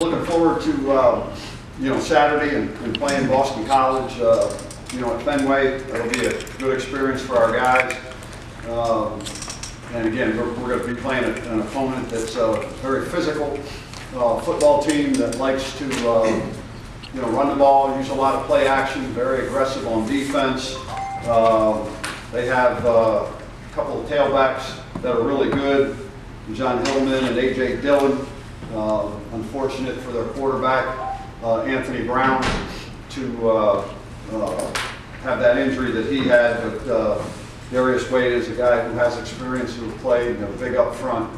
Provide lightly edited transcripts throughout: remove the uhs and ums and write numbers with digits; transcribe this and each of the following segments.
Looking forward to Saturday and playing Boston College. At Fenway, it'll be a good experience for our guys. And again, we're going to be playing an opponent that's a very physical football team that likes to run the ball, use a lot of play action, very aggressive on defense. They have a couple of tailbacks that are really good, John Hillman and A.J. Dillon. Unfortunate for their quarterback, Anthony Brown, to have that injury that he had, but Darius Wade is a guy who has experience, who played big up front.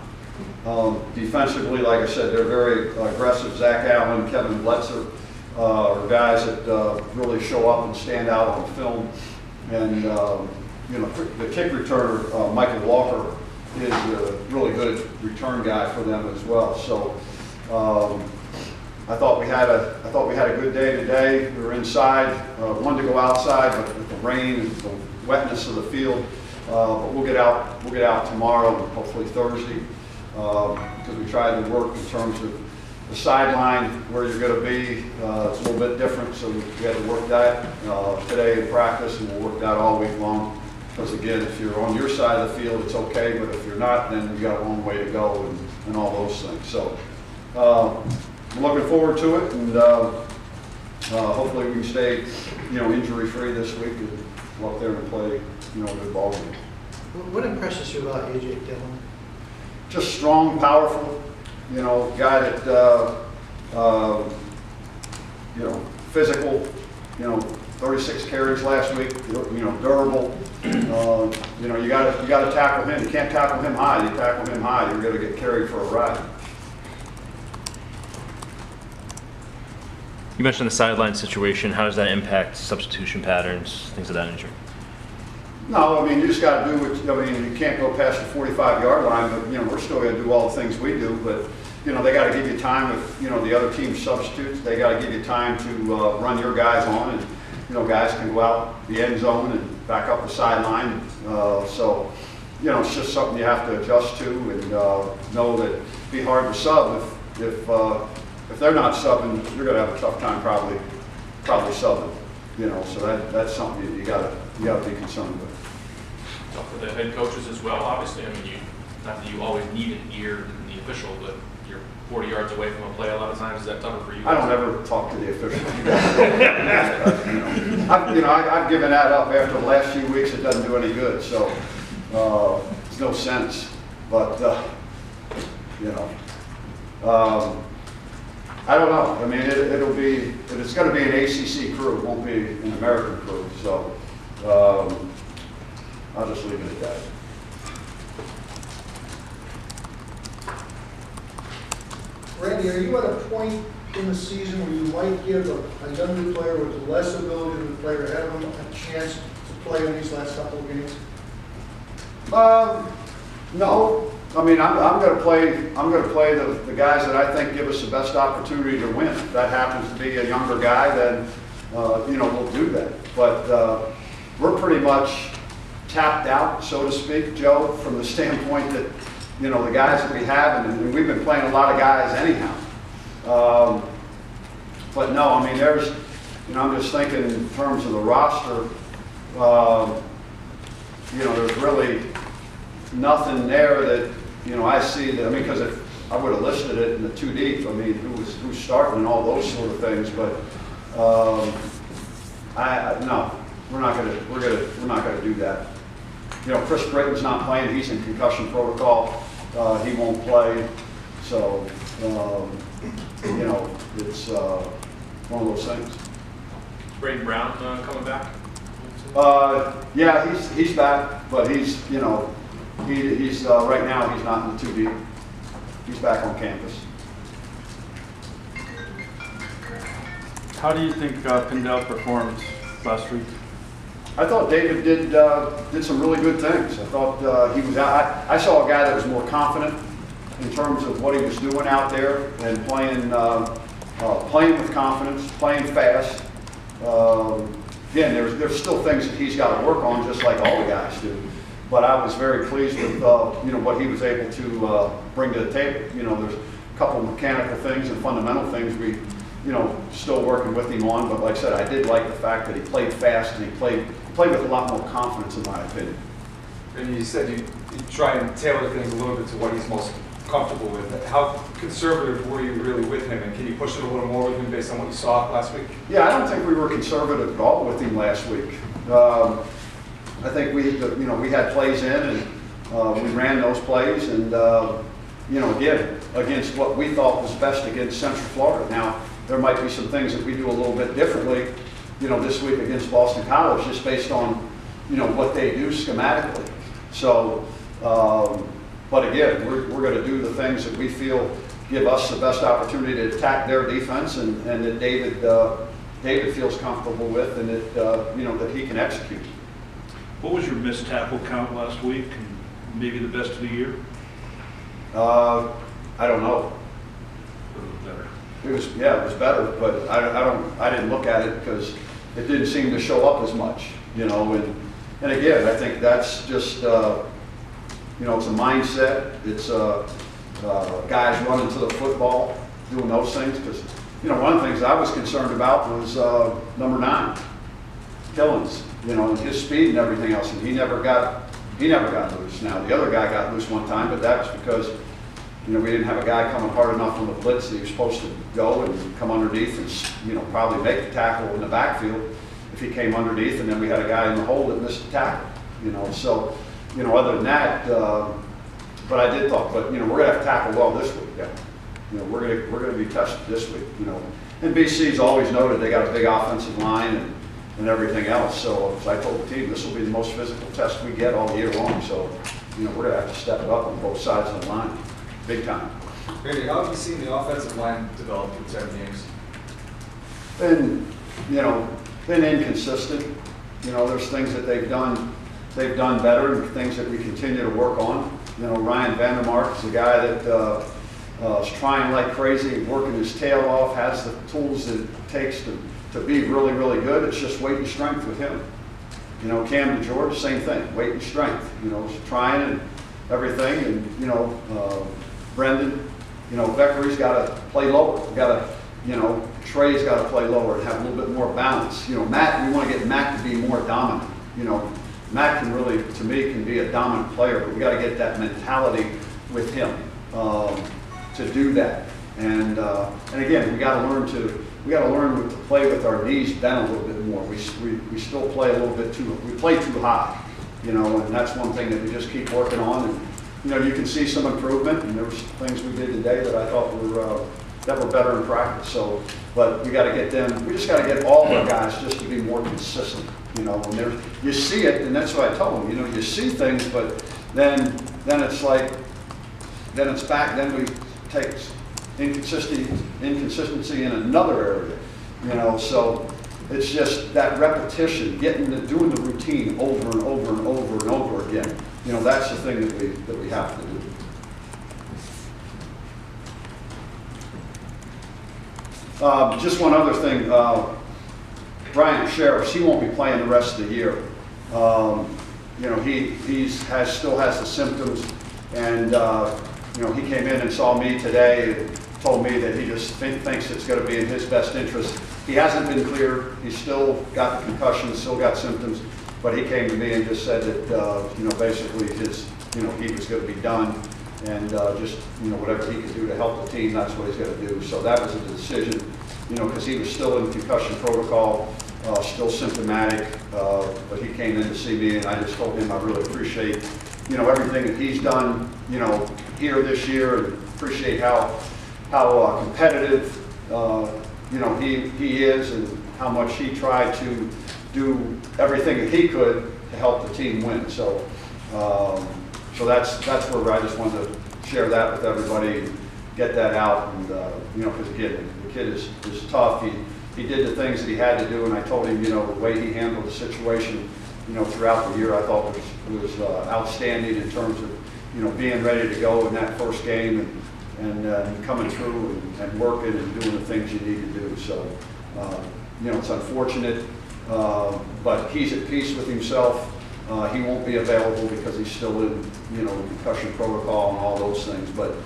Defensively, like I said, they're very aggressive. Zach Allen, Kevin Bletzer are guys that really show up and stand out on film. And the kick returner, Michael Walker, is a really good return guy for them as well. So I thought we had a good day today. We were inside, wanted to go outside, but with the rain and the wetness of the field, but we'll get out tomorrow and hopefully Thursday, because we tried to work in terms of the sideline where you're going to be. It's a little bit different, so we had to work that today in practice, and we'll work that all week long. Because again, if you're on your side of the field, it's okay, but if you're not, then you got a long way to go and all those things. So I'm looking forward to it, and hopefully we can stay, injury-free this week and go up there and play, a good ball game. What impresses you about A.J. Dillon? Just strong, powerful, guy that, physical, 36 carries last week, durable. You got to tackle him. You can't tackle him high. You tackle him high, you're going to get carried for a ride. You mentioned the sideline situation. How does that impact substitution patterns, things of that nature? No, you just got to do what, you can't go past the 45-yard line, but, we're still going to do all the things we do, but, they got to give you time if, the other team substitutes. They got to give you time to run your guys on, and, guys can go out the end zone and back up the sideline. So, it's just something you have to adjust to, and know that it'd be hard to sub if they're not subbing, you're going to have a tough time probably subbing. So that's something you got to be concerned with. So for the head coaches as well, obviously, not that you always need an ear in the official, but you're 40 yards away from a play a lot of times. Is that tougher for you? I don't ever talk to the official. I've given that up after the last few weeks. It doesn't do any good, so there's no sense. But I don't know. It's going to be an ACC crew. It won't be an American crew. So I'll just leave it at that. Randy, are you at a point in the season where you might give a younger player with less ability than the player ahead of him a chance to play in these last couple of games? No. I'm going to play the guys that I think give us the best opportunity to win. If that happens to be a younger guy, then we'll do that. But we're pretty much tapped out, so to speak, Joe, from the standpoint that the guys that we have, and we've been playing a lot of guys anyhow. But no, there's, I'm just thinking in terms of the roster. There's really nothing there that I see that. Because if I would have listed it in the two deep, who's starting and all those sort of things. But no, we're not gonna do that. Chris Britton's not playing. He's in concussion protocol. He won't play. So it's one of those things. Braden Brown coming back? Yeah, he's back, but he's he's right now he's not in the 2 deep. He's back on campus. How do you think Pindell performed last week? I thought David did some really good things. I thought he was. I saw a guy that was more confident in terms of what he was doing out there and playing with confidence, playing fast. Again, there's still things that he's got to work on, just like all the guys do. But I was very pleased with what he was able to bring to the table. There's couple mechanical things and fundamental things we, still working with him on. But like I said, I did like the fact that he played fast and he played with a lot more confidence, in my opinion. And you said you try and tailor things a little bit to what he's most comfortable with. How conservative were you really with him, and can you push it a little more with him based on what you saw last week? Yeah, I don't think we were conservative at all with him last week. I think we had plays in, and we ran those plays, and again, against what we thought was best against Central Florida. Now, there might be some things that we do a little bit differently, this week against Boston College, just based on, what they do schematically. So, but again, we're going to do the things that we feel give us the best opportunity to attack their defense, and that David feels comfortable with, and that that he can execute. What was your missed tackle count last week, and maybe the best of the year? I don't know. Better. It was better, but I didn't look at it because it didn't seem to show up as much, and again, I think that's just it's a mindset. It's guys running to the football, doing those things, because one of the things I was concerned about was number 9, Killens, and his speed and everything else, and he never got loose. Now the other guy got loose one time, but that was because we didn't have a guy coming hard enough on the blitz that he was supposed to go and come underneath and probably make the tackle in the backfield if he came underneath, and then we had a guy in the hole that missed the tackle. So other than that, but I did thought, but we're gonna have to tackle well this week. Yeah. We're gonna be tested this week. And BC's always noted they got a big offensive line and everything else. So as I told the team, this will be the most physical test we get all year long. So we're gonna have to step it up on both sides of the line, big time. Randy, how have you seen the offensive line develop through 7 games? Been inconsistent. There's things that they've done better, and things that we continue to work on. Ryan Vandermark is a guy that is trying like crazy, working his tail off, has the tools that it takes to be really, really good. It's just weight and strength with him. Cam DeGeorge, same thing, weight and strength. Trying and everything, and Brendan, Beckery's got to play lower. Trey's got to play lower and have a little bit more balance. Matt, we want to get Matt to be more dominant. Matt can really, to me, can be a dominant player, but we got to get that mentality with him to do that. And again, we got to learn to play with our knees bent a little bit more. We still play a little bit we play too high, and that's one thing that we just keep working on. And you can see some improvement, and there was things we did today that I thought were better in practice. So, but we got to get them. We just got to get all of our guys just to be more consistent. And you see it, and that's what I told them. You see things, but then it's like, then it's back. Then we take inconsistency in another area. So it's just that repetition, doing the routine over and over and over and over again. That's the thing that we have to do. Just one other thing, Brian Sheriffs, he won't be playing the rest of the year. He still has the symptoms, and he came in and saw me today and told me that he just thinks it's going to be in his best interest. He hasn't been cleared. He's still got the concussion, still got symptoms, but he came to me and just said that basically he was going to be done. And just whatever he could do to help the team, that's what he's going to do. So that was a decision, because he was still in concussion protocol, still symptomatic. But he came in to see me, and I just told him I really appreciate everything that he's done here this year, and appreciate how competitive he is, and how much he tried to do everything that he could to help the team win. So. So that's where I just wanted to share that with everybody, and get that out, and because again, the kid is tough. He did the things that he had to do, and I told him, the way he handled the situation, throughout the year, I thought was outstanding in terms of, being ready to go in that first game, and coming through and working and doing the things you need to do. So, it's unfortunate, but he's at peace with himself. He won't be available because he's still in, concussion protocol and all those things. But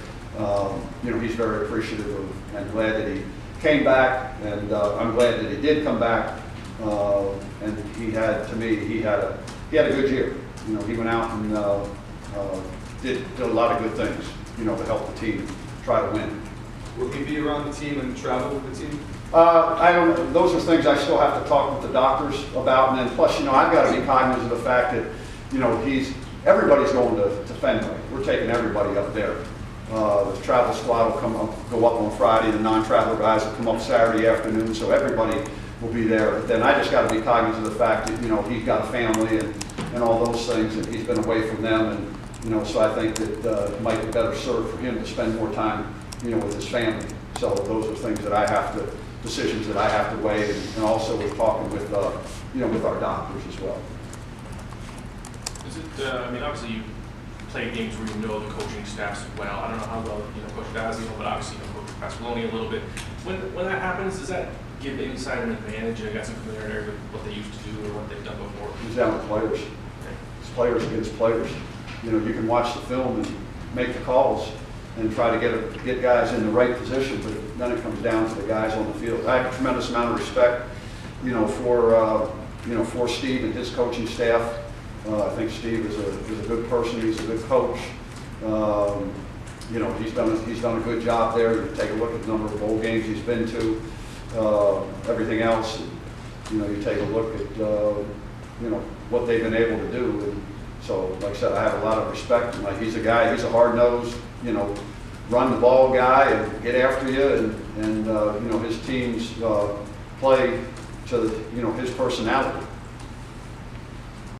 you know, he's very appreciative of and glad that he came back, and I'm glad that he did come back. And he had, to me, he had a good year. You know, he went out and did a lot of good things, you know, to help the team try to win. Will he be around the team and travel with the team? I don't. Those are things I still have to talk with the doctors about, and then plus, you know, I've got to be cognizant of the fact that, you know, everybody's going to Fenway. We're taking everybody up there. The travel squad will go up on Friday. The non-traveler guys will come up Saturday afternoon, so everybody will be there. But then I just got to be cognizant of the fact that, you know, he's got a family and all those things, and he's been away from them, and you know, so I think that it might be better served for him to spend more time, you know, with his family. So those are things that I have to, decisions that I have to weigh, and also with talking with, you know, with our doctors as well. Is it, I mean, obviously you play games where you know the coaching staffs well. I don't know how well, you know, Coach Daz, you know, but obviously you know Coach Pasqualoni a little bit. When that happens, does that give inside an advantage and got some familiarity with what they used to do or what they've done before? He's down with players. It's players against players. You know, you can watch the film and make the calls and try to get guys in the right position, but then it comes down to the guys on the field. I have a tremendous amount of respect, you know, for Steve and his coaching staff. I think Steve is a good person. He's a good coach. You know, he's done a good job there. You take a look at the number of bowl games he's been to, everything else. You know, you take a look at you know, what they've been able to do. And so, like I said, I have a lot of respect. Like, he's a guy. He's a hard-nosed, you know, run the ball guy and get after you, and you know, his teams play to, you know, his personality.